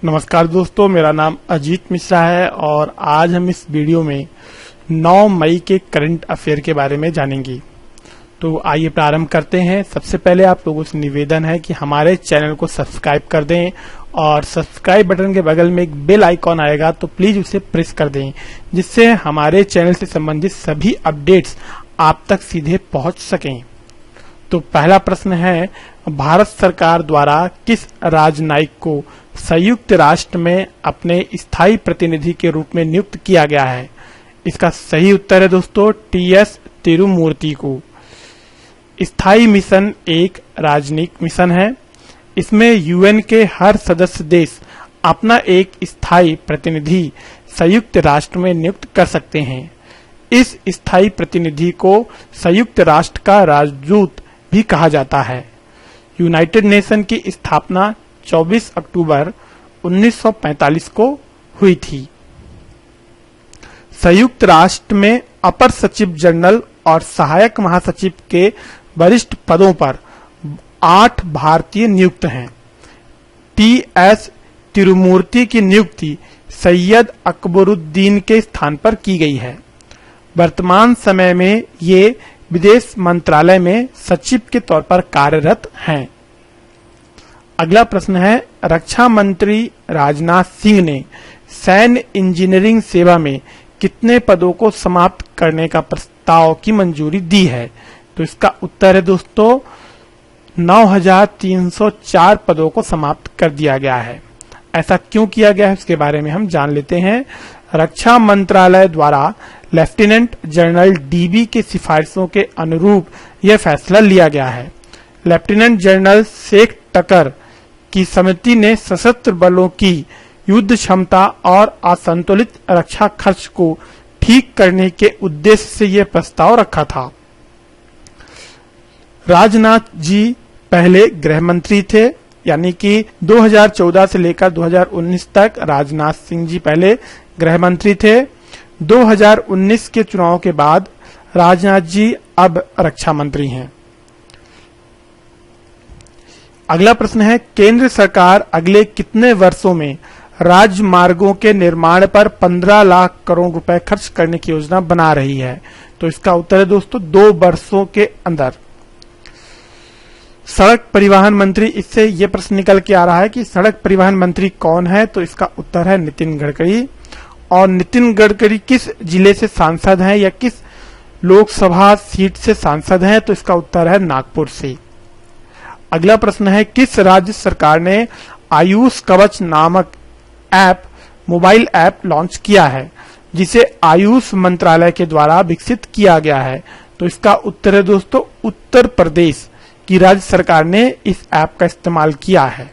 नमस्कार दोस्तों, मेरा नाम अजीत मिश्रा है और आज हम इस वीडियो में 9 मई के करंट अफेयर के बारे में जानेंगे। तो आइए प्रारंभ करते हैं। सबसे पहले आप लोगों से निवेदन है कि हमारे चैनल को सब्सक्राइब कर दें और सब्सक्राइब बटन के बगल में एक बेल आइकॉन आएगा तो प्लीज उसे प्रेस कर दें, जिससे हमारे चैनल से संबंधित सभी अपडेट्स आप तक सीधे पहुंच सकें। तो पहला प्रश्न है, भारत सरकार द्वारा किस राजनयिक को संयुक्त राष्ट्र में अपने स्थायी प्रतिनिधि के रूप में नियुक्त किया गया है? इसका सही उत्तर है दोस्तों टीएस तिरुमूर्ति को। स्थायी मिशन एक राजनयिक मिशन है। इसमें यूएन के हर सदस्य देश अपना एक स्थायी प्रतिनिधि संयुक्त राष्ट्र में नियुक्त कर सकते हैं। इस स्थायी प्रतिनिधि को संयुक्त राष्ट्र का राजदूत भी कहा जाता है। यूनाइटेड नेशन की स्थापना 24 अक्टूबर 1945 को हुई थी। संयुक्त राष्ट्र में अपर सचिव जनरल और सहायक महासचिव के वरिष्ठ पदों पर 8 भारतीय नियुक्त हैं। टीएस तिरुमूर्ति की नियुक्ति सैयद अकबरुद्दीन के स्थान पर की गई है। वर्तमान समय में ये विदेश मंत्रालय में सचिव के तौर पर कार्यरत हैं। अगला प्रश्न है, रक्षा मंत्री राजनाथ सिंह ने सैन्य इंजीनियरिंग सेवा में कितने पदों को समाप्त करने का प्रस्ताव की मंजूरी दी है? तो इसका उत्तर है दोस्तों 9,304 पदों को समाप्त कर दिया गया है। ऐसा क्यों किया गया है उसके बारे में हम जान लेते हैं। रक्षा मंत्रालय द्वारा लेफ्टिनेंट जनरल डीबी के सिफारिशों के अनुरूप यह फैसला लिया गया है। लेफ्टिनेंट जनरल शेख टकर की समिति ने सशस्त्र बलों की युद्ध क्षमता और असंतुलित रक्षा खर्च को ठीक करने के उद्देश्य से यह प्रस्ताव रखा था। राजनाथ जी पहले गृह मंत्री थे, यानी कि 2014 से लेकर 2019 तक राजनाथ सिंह जी पहले गृह मंत्री थे। 2019 के चुनाव के बाद राजनाथ जी अब रक्षा मंत्री हैं। अगला प्रश्न है, केंद्र सरकार अगले कितने वर्षों में राजमार्गों के निर्माण पर 15 लाख करोड़ रुपए खर्च करने की योजना बना रही है? तो इसका उत्तर है दोस्तों 2 वर्षों के अंदर। सड़क परिवहन मंत्री, इससे यह प्रश्न निकल के आ रहा है कि सड़क परिवहन मंत्री कौन है? तो इसका उत्तर है नितिन गडकरी। और नितिन गडकरी किस जिले से सांसद हैं या किस लोकसभा सीट से सांसद हैं? तो इसका उत्तर है नागपुर से। अगला प्रश्न है, किस राज्य सरकार ने आयुष कवच नामक ऐप मोबाइल ऐप लॉन्च किया है, जिसे आयुष मंत्रालय के द्वारा विकसित किया गया है? तो इसका उत्तर है दोस्तों उत्तर प्रदेश की राज्य सरकार ने इस ऐप का इस्तेमाल किया है।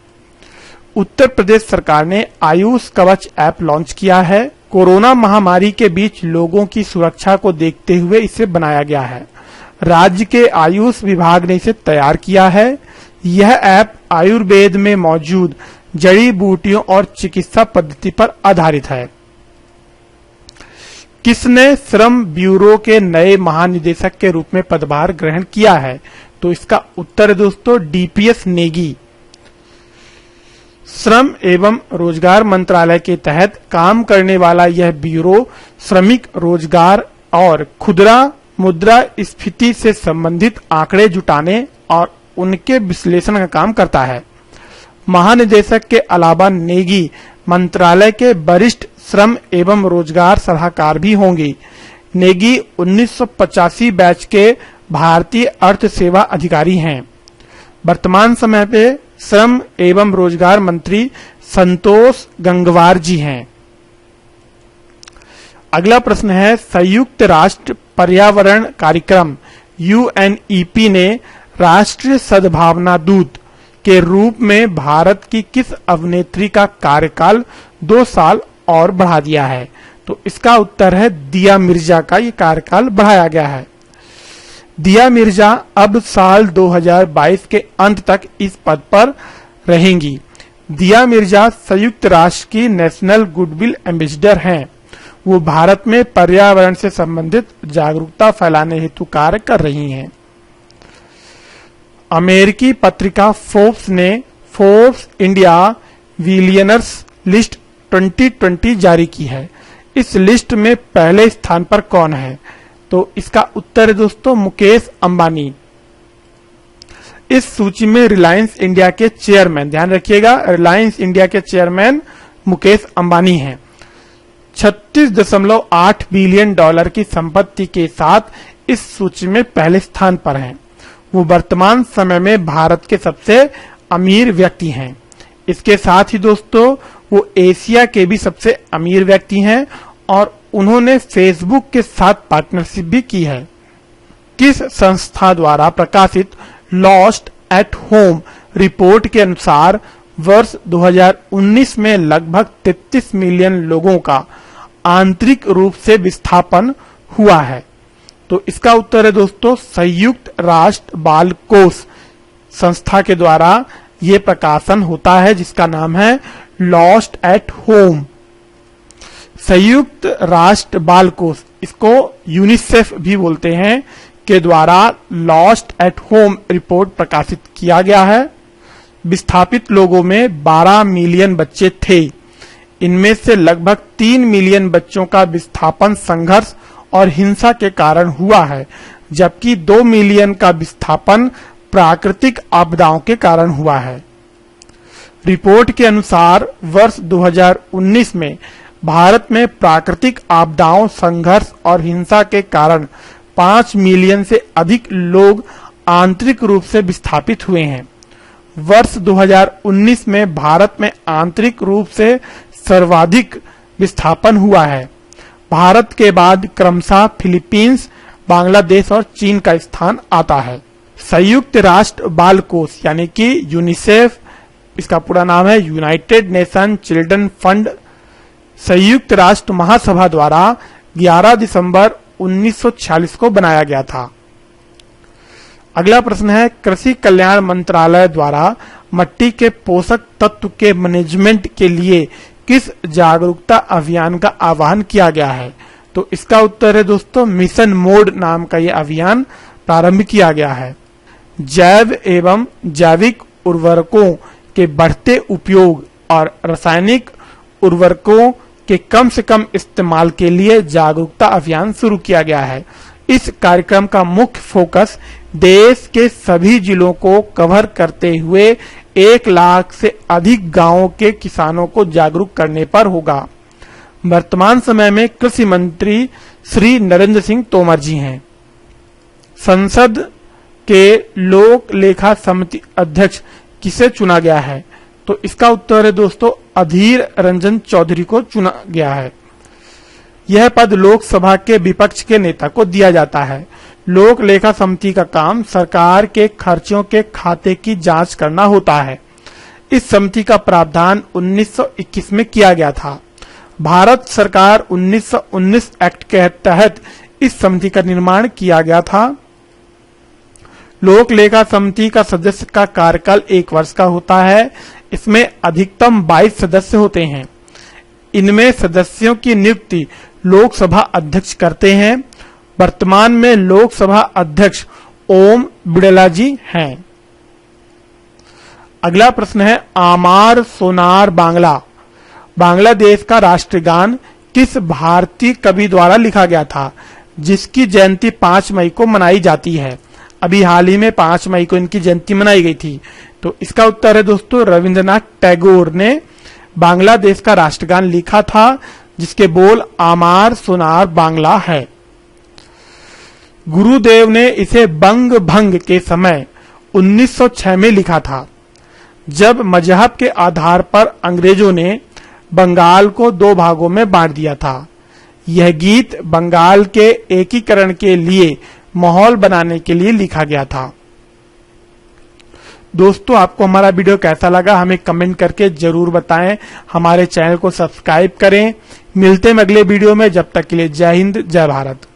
उत्तर प्रदेश सरकार ने आयुष कवच ऐप लॉन्च किया है। कोरोना महामारी के बीच लोगों की सुरक्षा को देखते हुए इसे बनाया गया है। राज्य के आयुष विभाग ने इसे तैयार किया है। यह ऐप आयुर्वेद में मौजूद जड़ी बूटियों और चिकित्सा पद्धति पर आधारित है। किसने श्रम ब्यूरो के नए महानिदेशक के रूप में पदभार ग्रहण किया है? तो इसका उत्तर है दोस्तों डीपीएस नेगी। श्रम एवं रोजगार मंत्रालय के तहत काम करने वाला यह ब्यूरो श्रमिक रोजगार और खुदरा मुद्रा स्फीति से संबंधित आंकड़े जुटाने और उनके विश्लेषण का काम करता है। महानिदेशक के अलावा नेगी मंत्रालय के वरिष्ठ श्रम एवं रोजगार सलाहकार भी होंगे। नेगी 1985 बैच के भारतीय अर्थ सेवा अधिकारी हैं। वर्तमान समय पे श्रम एवं रोजगार मंत्री संतोष गंगवार जी हैं। अगला प्रश्न है, संयुक्त राष्ट्र पर्यावरण कार्यक्रम यूएनईपी ने राष्ट्रीय सद्भावना दूत के रूप में भारत की किस अभिनेत्री का कार्यकाल 2 साल और बढ़ा दिया है? तो इसका उत्तर है दिया मिर्जा का ये कार्यकाल बढ़ाया गया है। दिया मिर्जा अब साल 2022 के अंत तक इस पद पर रहेंगी। दिया मिर्जा संयुक्त राष्ट्र की नेशनल गुडविल एम्बेसडर हैं। वो भारत में पर्यावरण से संबंधित जागरूकता फैलाने हेतु कार्य कर रही हैं। अमेरिकी पत्रिका फोर्ब्स ने फोर्ब्स इंडिया बिलियनर्स लिस्ट 2020 जारी की है। इस लिस्ट में पहले स्थान पर कौन है? तो इसका उत्तर है दोस्तों मुकेश अंबानी। इस सूची में रिलायंस इंडिया के चेयरमैन, ध्यान रखिएगा, रिलायंस इंडिया के चेयरमैन मुकेश अंबानी हैं। 36.8 बिलियन डॉलर की संपत्ति के साथ इस सूची में पहले स्थान पर हैं। वो वर्तमान समय में भारत के सबसे अमीर व्यक्ति हैं। इसके साथ ही दोस्तों वो एशिया के भी सबसे अमीर व्यक्ति हैं और उन्होंने फेसबुक के साथ पार्टनरशिप भी की है। किस संस्था द्वारा प्रकाशित लॉस्ट एट होम रिपोर्ट के अनुसार वर्ष 2019 में लगभग 33 मिलियन लोगों का आंतरिक रूप से विस्थापन हुआ है? तो इसका उत्तर है दोस्तों संयुक्त राष्ट्र बाल कोष संस्था के द्वारा ये प्रकाशन होता है, जिसका नाम है लॉस्ट एट होम। संयुक्त राष्ट्र बाल कोष, इसको यूनिसेफ भी बोलते हैं, के द्वारा लॉस्ट एट होम रिपोर्ट प्रकाशित किया गया है। विस्थापित लोगों में 12 मिलियन बच्चे थे। इनमें से लगभग 3 मिलियन बच्चों का विस्थापन संघर्ष और हिंसा के कारण हुआ है, जबकि 2 मिलियन का विस्थापन प्राकृतिक आपदाओं के कारण हुआ है। रिपोर्ट के अनुसार वर्ष 2019 में भारत में प्राकृतिक आपदाओं, संघर्ष और हिंसा के कारण 5 मिलियन से अधिक लोग आंतरिक रूप से विस्थापित हुए हैं। वर्ष 2019 में भारत में आंतरिक रूप से सर्वाधिक विस्थापन हुआ है। भारत के बाद क्रमशः फिलीपींस, बांग्लादेश और चीन का स्थान आता है। संयुक्त राष्ट्र बाल कोष यानी कि यूनिसेफ, इसका पूरा नाम है यूनाइटेड नेशन चिल्ड्रन फंड, संयुक्त राष्ट्र महासभा द्वारा 11 दिसंबर 1946 को बनाया गया था। अगला प्रश्न है कृषि कल्याण मंत्रालय द्वारा मिट्टी के पोषक तत्व के मैनेजमेंट के लिए किस जागरूकता अभियान का आह्वान किया गया है? तो इसका उत्तर है दोस्तों मिशन मोड नाम का यह अभियान प्रारंभ किया गया है। जैव एवं जैविक उर्वरकों के बढ़ते उपयोग और रासायनिक उर्वरकों के कम से कम इस्तेमाल के लिए जागरूकता अभियान शुरू किया गया है। इस कार्यक्रम का मुख्य फोकस देश के सभी जिलों को कवर करते हुए 1 लाख से अधिक गांवों के किसानों को जागरूक करने पर होगा। वर्तमान समय में कृषि मंत्री श्री नरेंद्र सिंह तोमर जी हैं। संसद के लोक लेखा समिति अध्यक्ष किसे चुना गया है? तो इसका उत्तर है दोस्तों अधीर रंजन चौधरी को चुना गया है। यह पद लोकसभा के विपक्ष के नेता को दिया जाता है। लोक लेखा समिति का काम सरकार के खर्चों के खाते की जांच करना होता है। इस समिति का प्रावधान 1921 में किया गया था। भारत सरकार 1919 एक्ट के तहत इस समिति का निर्माण किया गया था। लोक लेखा समिति का सदस्य का कार्यकाल 1 वर्ष का होता है। इसमें अधिकतम 22 सदस्य होते हैं। इनमें सदस्यों की नियुक्ति लोकसभा अध्यक्ष करते हैं। वर्तमान में लोकसभा अध्यक्ष ओम बिड़ला जी हैं। अगला प्रश्न है आमार सोनार बांग्ला, बांग्लादेश का राष्ट्रगान किस भारतीय कवि द्वारा लिखा गया था, जिसकी जयंती 5 मई को मनाई जाती है? अभी हाल ही में 5 मई को इनकी जयंती मनाई गई थी। तो इसका उत्तर है दोस्तों रविंद्रनाथ टैगोर ने बांग्लादेश का राष्ट्रगान लिखा था, जिसके बोल आमार सोनार बांग्ला है। गुरुदेव ने इसे बंग भंग के समय 1906 में लिखा था, जब मजहब के आधार पर अंग्रेजों ने बंगाल को 2 भागों में बांट दिया था। यह गीत बंगाल के एकीकरण के लिए माहौल बनाने के लिए लिखा गया था। दोस्तों आपको हमारा वीडियो कैसा लगा हमें कमेंट करके जरूर बताएं। हमारे चैनल को सब्सक्राइब करें। मिलते हैं अगले वीडियो में, जब तक के लिए जय हिंद जय भारत।